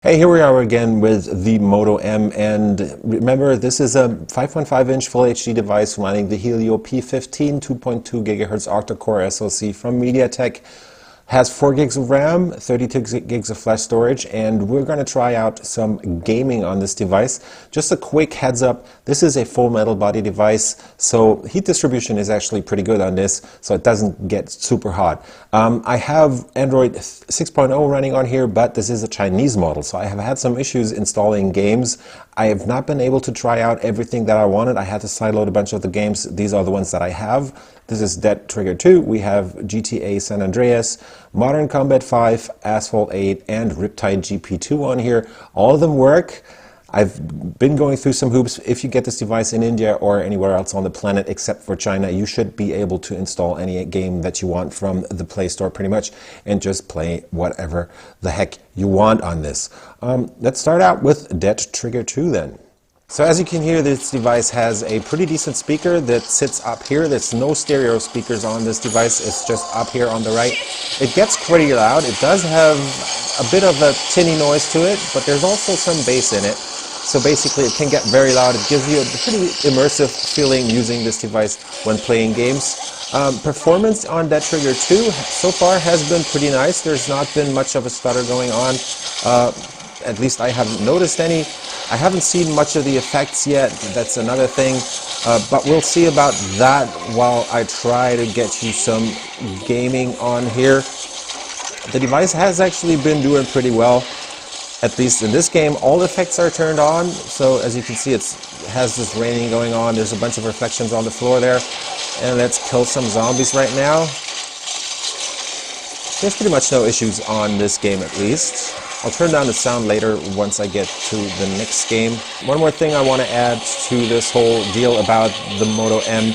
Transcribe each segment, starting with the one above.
Hey, here we are again with the Moto M, and remember, this is a 5.5-inch Full HD device running the Helio P15 2.2 GHz octa-core SoC from MediaTek. Has 4 gigs of RAM, 32 gigs of flash storage, and we're going to try out some gaming on this device. Just a quick heads up, this is a full metal body device, so heat distribution is actually pretty good on this, so it doesn't get super hot. I have Android 6.0 running on here, but this is a Chinese model, so I have had some issues installing games. I have not been able to try out everything that I wanted. I had to sideload a bunch of the games. These are the ones that I have. This is Dead Trigger 2, we have GTA San Andreas, Modern Combat 5, Asphalt 8, and Riptide Gp2 on here. All of them work. I've been going through some hoops. If you get this device in India or anywhere else on the planet except for China, you should be able to install any game that you want from the Play Store pretty much and just play whatever the heck you want on this. Let's start out with Dead Trigger 2 then. So as you can hear, this device has a pretty decent speaker that sits up here. There's no stereo speakers on this device, it's just up here on the right. It gets pretty loud. It does have a bit of a tinny noise to it, but there's also some bass in it. So basically it can get very loud. It gives you a pretty immersive feeling using this device when playing games. Performance on Dead Trigger 2 so far has been pretty nice. There's not been much of a stutter going on. At least I haven't noticed any. I haven't seen much of the effects yet, that's another thing, but we'll see about that while I try to get you some gaming on here. The device has actually been doing pretty well, at least in this game. All effects are turned on, so as you can see it has this raining going on, there's a bunch of reflections on the floor there, and let's kill some zombies right now. There's pretty much no issues on this game at least. I'll turn down the sound later once I get to the next game. One more thing I want to add to this whole deal about the Moto M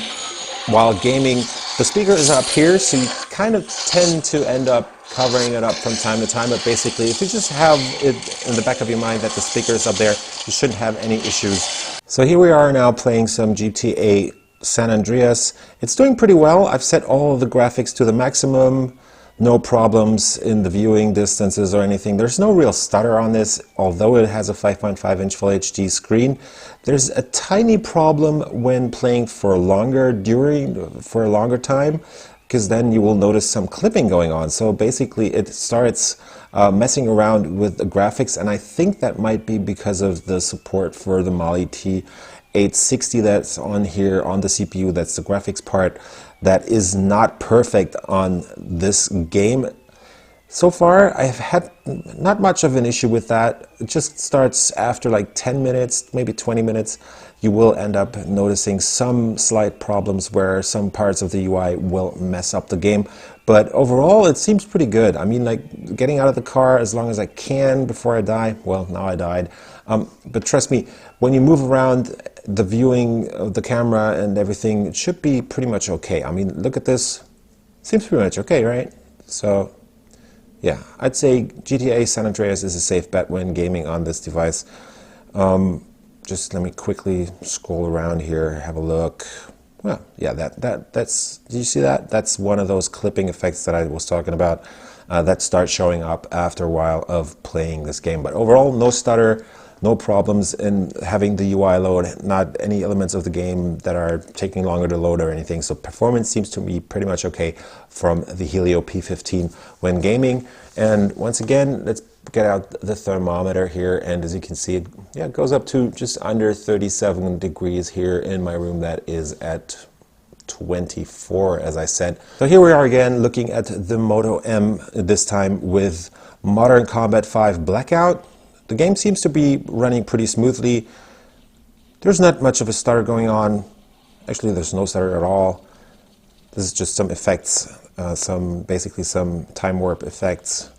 while gaming. The speaker is up here, so you kind of tend to end up covering it up from time to time, but basically if you just have it in the back of your mind that the speaker is up there, you shouldn't have any issues. So here we are now playing some GTA San Andreas. It's doing pretty well. I've set all of the graphics to the maximum. No problems in the viewing distances or anything. There's no real stutter on this, although it has a 5.5-inch Full HD screen. There's a tiny problem when playing for a longer time, because then you will notice some clipping going on. So basically it starts messing around with the graphics, and I think that might be because of the support for the Mali T860 that's on here on the CPU. That's the graphics part. That is not perfect on this game. So far, I've had not much of an issue with that. It just starts after like 10 minutes, maybe 20 minutes. You will end up noticing some slight problems where some parts of the UI will mess up the game. But overall, it seems pretty good. I mean, like getting out of the car as long as I can before I die. Well, now I died. But trust me, when you move around, the viewing of the camera and everything, it should be pretty much okay. I mean, look at this. Seems pretty much okay, right? So, yeah, I'd say GTA San Andreas is a safe bet when gaming on this device. Just let me quickly scroll around here, have a look. Well, yeah, that's, did you see that? That's one of those clipping effects that I was talking about that start showing up after a while of playing this game. But overall, no stutter. No problems in having the UI load, not any elements of the game that are taking longer to load or anything. So performance seems to be pretty much okay from the Helio P15 when gaming. And once again, let's get out the thermometer here, and as you can see, it goes up to just under 37 degrees here in my room. That is at 24, as I said. So here we are again looking at the Moto M, this time with Modern Combat 5 Blackout. The game seems to be running pretty smoothly. There's not much of a stutter going on. Actually, there's no stutter at all. This is just some effects, basically some time warp effects.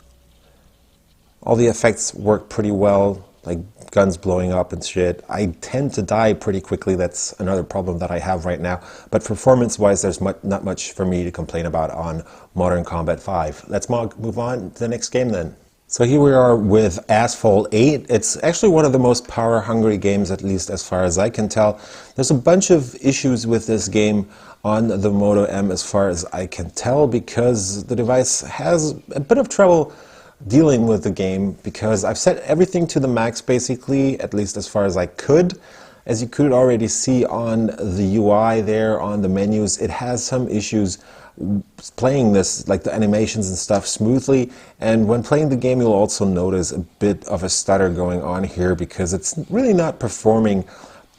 All the effects work pretty well, like guns blowing up and shit. I tend to die pretty quickly. That's another problem that I have right now. But performance-wise, there's not much for me to complain about on Modern Combat 5. Let's move on to the next game then. So here we are with Asphalt 8. It's actually one of the most power-hungry games, at least as far as I can tell. There's a bunch of issues with this game on the Moto M as far as I can tell, because the device has a bit of trouble dealing with the game, because I've set everything to the max basically, at least as far as I could. As you could already see on the UI there, on the menus, it has some issues playing this, like the animations and stuff, smoothly. And when playing the game, you'll also notice a bit of a stutter going on here, because it's really not performing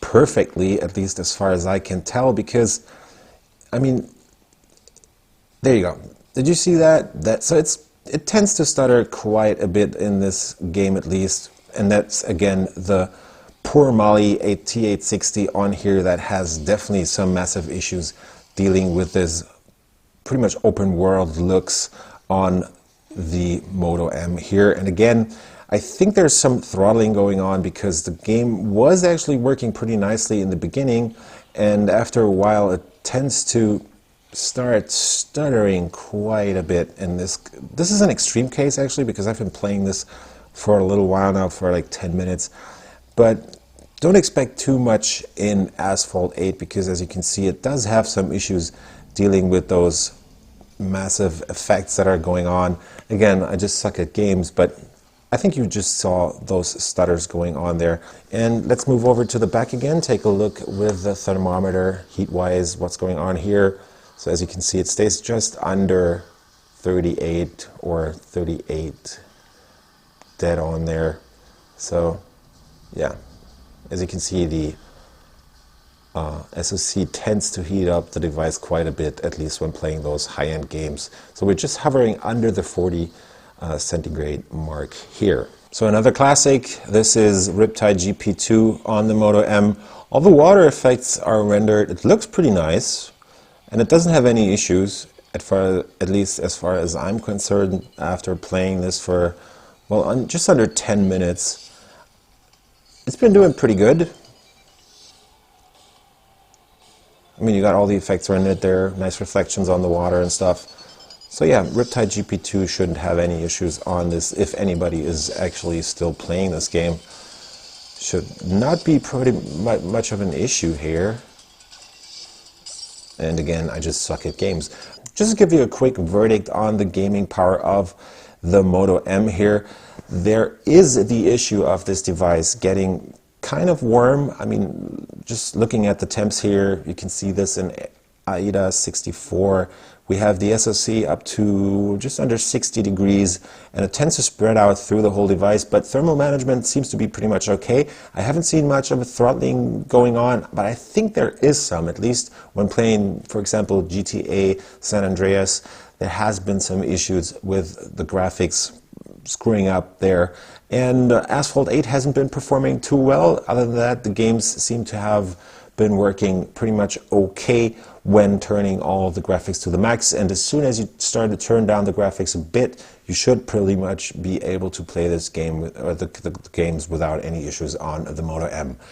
perfectly, at least as far as I can tell, because, I mean, there you go. Did you see that? So it tends to stutter quite a bit in this game, at least, and that's again the poor Mali T860 on here that has definitely some massive issues dealing with this pretty much open world looks on the Moto M here. And again, I think there's some throttling going on, because the game was actually working pretty nicely in the beginning, and after a while it tends to start stuttering quite a bit. And this is an extreme case actually, because I've been playing this for a little while now, for like 10 minutes. But don't expect too much in Asphalt 8, because as you can see, it does have some issues dealing with those massive effects that are going on. Again, I just suck at games, but I think you just saw those stutters going on there. And let's move over to the back again, take a look with the thermometer, heat-wise, what's going on here. So as you can see, it stays just under 38 or 38 dead on there. So yeah, as you can see, the SoC tends to heat up the device quite a bit, at least when playing those high-end games. So we're just hovering under the 40 centigrade mark here. So another classic, this is Riptide Gp2 on the Moto M. All the water effects are rendered. It looks pretty nice, and it doesn't have any issues, at least as far as I'm concerned, after playing this for, well, just under 10 minutes. It's been doing pretty good. I mean, you got all the effects rendered there, nice reflections on the water and stuff. So yeah, Riptide GP2 shouldn't have any issues on this. If anybody is actually still playing this game, should not be pretty much of an issue here. And again, I just suck at games. Just to give you a quick verdict on the gaming power of the Moto M here, there is the issue of this device getting kind of warm. I mean, just looking at the temps here, you can see this in AIDA 64. We have the SoC up to just under 60 degrees, and it tends to spread out through the whole device, but thermal management seems to be pretty much okay. I haven't seen much of a throttling going on, but I think there is some, at least when playing, for example, GTA San Andreas. There has been some issues with the graphics screwing up there. And Asphalt 8 hasn't been performing too well. Other than that, the games seem to have been working pretty much okay when turning all the graphics to the max. And as soon as you start to turn down the graphics a bit, you should pretty much be able to play this game, or the games, without any issues on the Moto M.